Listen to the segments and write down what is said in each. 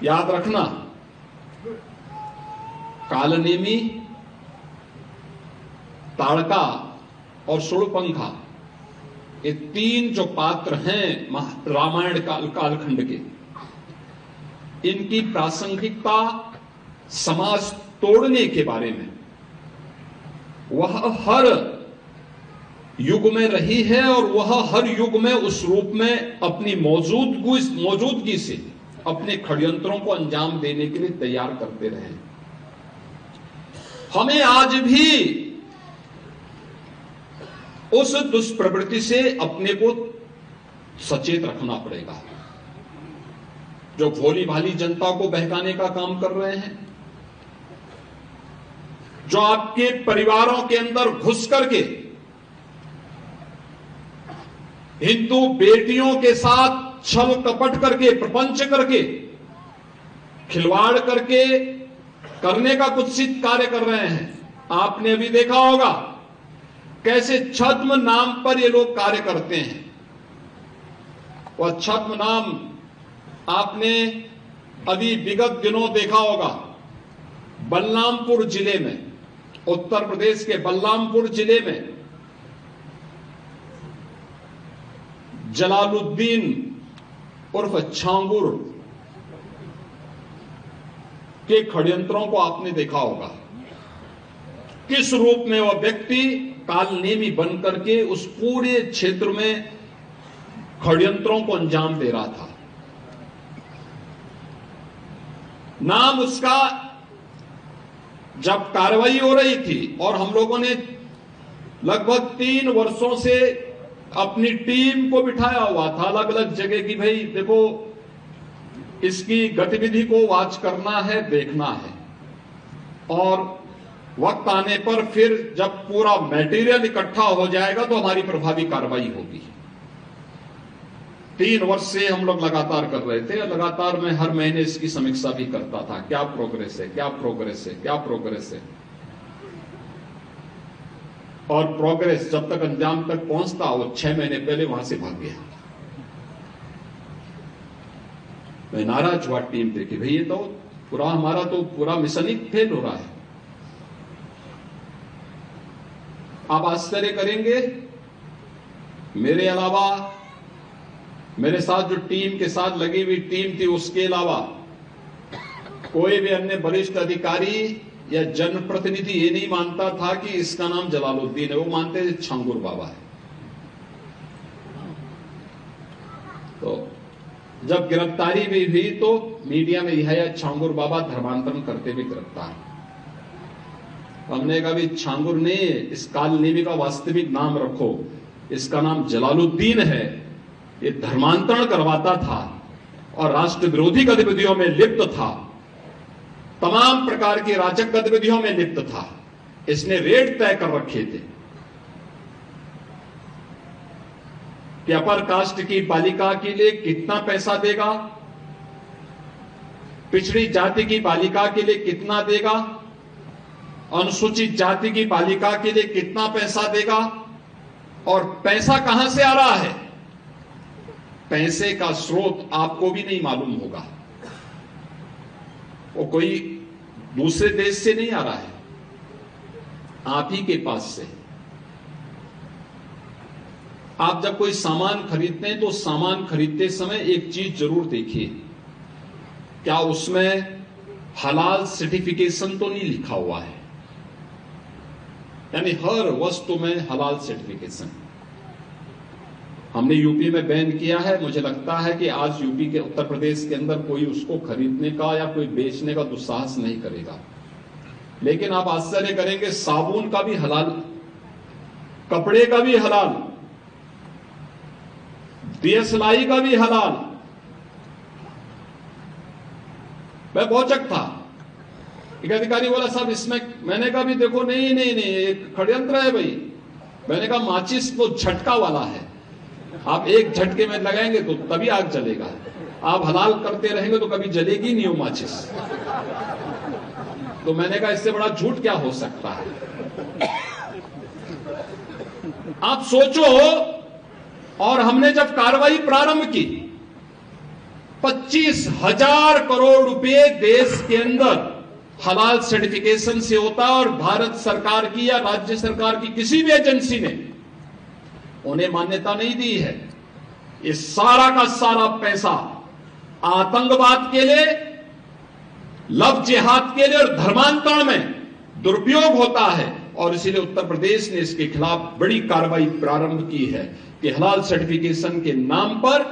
याद रखना, कालनेमी, ताड़का और शूर्पणखा, ये तीन जो पात्र हैं रामायण कालखंड के, इनकी प्रासंगिकता समाज तोड़ने के बारे में वह हर युग में रही है और वह हर युग में उस रूप में अपनी मौजूदगी से अपने षड्यंत्रों को अंजाम देने के लिए तैयार करते रहे। हमें आज भी उस दुष्प्रवृत्ति से अपने को सचेत रखना पड़ेगा, जो भोली भाली जनता को बहकाने का काम कर रहे हैं, जो आपके परिवारों के अंदर घुस करके हिंदू बेटियों के साथ छल कपट करके, प्रपंच करके, खिलवाड़ करके करने का कुत्सित कार्य कर रहे हैं। आपने अभी देखा होगा कैसे छद्म नाम पर ये लोग कार्य करते हैं। वह छद्म नाम आपने अभी विगत दिनों देखा होगा, बलरामपुर जिले में, उत्तर प्रदेश के बलरामपुर जिले में जलालुद्दीन उर्फ छांगुर के षड्यंत्रों को आपने देखा होगा। किस रूप में वह व्यक्ति कालनेमी बनकर के उस पूरे क्षेत्र में षड्यंत्रों को अंजाम दे रहा था। नाम उसका, जब कार्रवाई हो रही थी और हम लोगों ने लगभग 3 वर्षों से अपनी टीम को बिठाया हुआ था अलग अलग जगह की, भाई देखो इसकी गतिविधि को वॉच करना है, देखना है, और वक्त आने पर फिर जब पूरा मटेरियल इकट्ठा हो जाएगा तो हमारी प्रभावी कार्रवाई होगी। 3 वर्ष से हम लोग लगातार कर रहे थे। लगातार मैं हर महीने इसकी समीक्षा भी करता था, क्या प्रोग्रेस है, क्या प्रोग्रेस है, क्या प्रोग्रेस है। और प्रोग्रेस जब तक अंजाम तक पहुंचता, वो 6 महीने पहले वहां से भाग गया। मैं नाराज हुआ टीम पे कि भाई ये तो हमारा तो पूरा मिशन ही फेल हो रहा है। आप आश्चर्य करेंगे, मेरे अलावा मेरे साथ जो टीम के साथ लगी हुई टीम थी, उसके अलावा कोई भी अन्य वरिष्ठ अधिकारी या जनप्रतिनिधि ये नहीं मानता था कि इसका नाम जलालुद्दीन है। वो मानते थे छांगुर बाबा है। तो जब गिरफ्तारी भी हुई तो मीडिया में यह छांगुर बाबा धर्मांतरण करते भी गिरफ्तार। हमने कहा भी छांगुर ने इस कालनेमी का वास्तविक नाम रखो, इसका नाम जलालुद्दीन है। ये धर्मांतरण करवाता था और राष्ट्र विरोधी गतिविधियों में लिप्त था, तमाम प्रकार की राजक गतिविधियों में लिप्त था। इसने रेट तय कर रखे थे कि अपर कास्ट की बालिका के लिए कितना पैसा देगा, पिछड़ी जाति की बालिका के लिए कितना देगा, अनुसूचित जाति की बालिका के लिए कितना पैसा देगा, और पैसा कहां से आ रहा है। पैसे का स्रोत आपको भी नहीं मालूम होगा, वो कोई दूसरे देश से नहीं आ रहा है, आप ही के पास से। आप जब कोई सामान खरीदते हैं तो सामान खरीदते समय एक चीज जरूर देखिए, क्या उसमें हलाल सर्टिफिकेशन तो नहीं लिखा हुआ है। यानी हर वस्तु में हलाल सर्टिफिकेशन। हमने यूपी में बैन किया है। मुझे लगता है कि आज यूपी के, उत्तर प्रदेश के अंदर कोई उसको खरीदने का या कोई बेचने का दुस्साहस नहीं करेगा। लेकिन आप आश्चर्य करेंगे, साबुन का भी हलाल, कपड़े का भी हलाल, दियसलाई का भी हलाल। मैं भौचक था। एक अधिकारी बोला साहब इसमें, मैंने कहा भी देखो नहीं नहीं नहीं, एक षड्यंत्र है भाई। मैंने कहा माचिस तो झटका वाला है, आप एक झटके में लगाएंगे तो तभी आग जलेगा, आप हलाल करते रहेंगे तो कभी जलेगी नहीं वो माचिस। तो मैंने कहा इससे बड़ा झूठ क्या हो सकता है। आप सोचो, और हमने जब कार्रवाई प्रारंभ की 25,000 करोड़ रुपए देश के अंदर हलाल सर्टिफिकेशन से होता है और भारत सरकार की या राज्य सरकार की किसी भी एजेंसी ने उन्हें मान्यता नहीं दी है। इस सारा का सारा पैसा आतंकवाद के लिए, लव जिहाद के लिए और धर्मांतरण में दुरुपयोग होता है और इसीलिए उत्तर प्रदेश ने इसके खिलाफ बड़ी कार्रवाई प्रारंभ की है कि हलाल सर्टिफिकेशन के नाम पर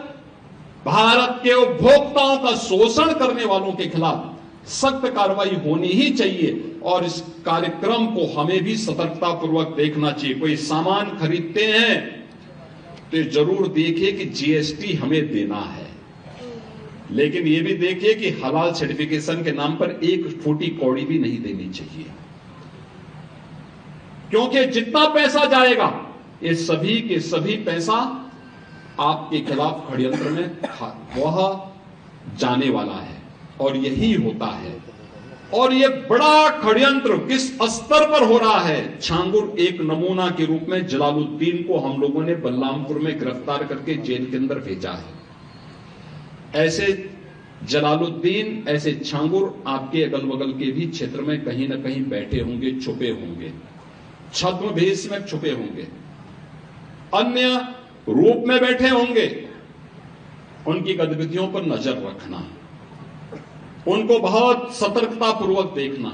भारत के उपभोक्ताओं का शोषण करने वालों के खिलाफ सख्त कार्रवाई होनी ही चाहिए और इस कार्यक्रम को हमें भी सतर्कता पूर्वक देखना चाहिए। कोई सामान खरीदते हैं तो जरूर देखिए कि जीएसटी हमें देना है, लेकिन यह भी देखिए कि हलाल सर्टिफिकेशन के नाम पर एक फूटी कौड़ी भी नहीं देनी चाहिए, क्योंकि जितना पैसा जाएगा ये सभी के सभी पैसा आपके खिलाफ षड्यंत्र में वह जाने वाला है और यही होता है। और ये बड़ा षड्यंत्र किस स्तर पर हो रहा है, छांगुर एक नमूना के रूप में जलालुद्दीन को हम लोगों ने बलरामपुर में गिरफ्तार करके जेल के अंदर भेजा है। ऐसे जलालुद्दीन, ऐसे छांगुर आपके अगल बगल के भी क्षेत्र में कहीं ना कहीं बैठे होंगे, छुपे होंगे, छद्म भेष में छुपे होंगे, अन्य रूप में बैठे होंगे। उनकी गतिविधियों पर नजर रखना, उनको बहुत सतर्कता पूर्वक देखना।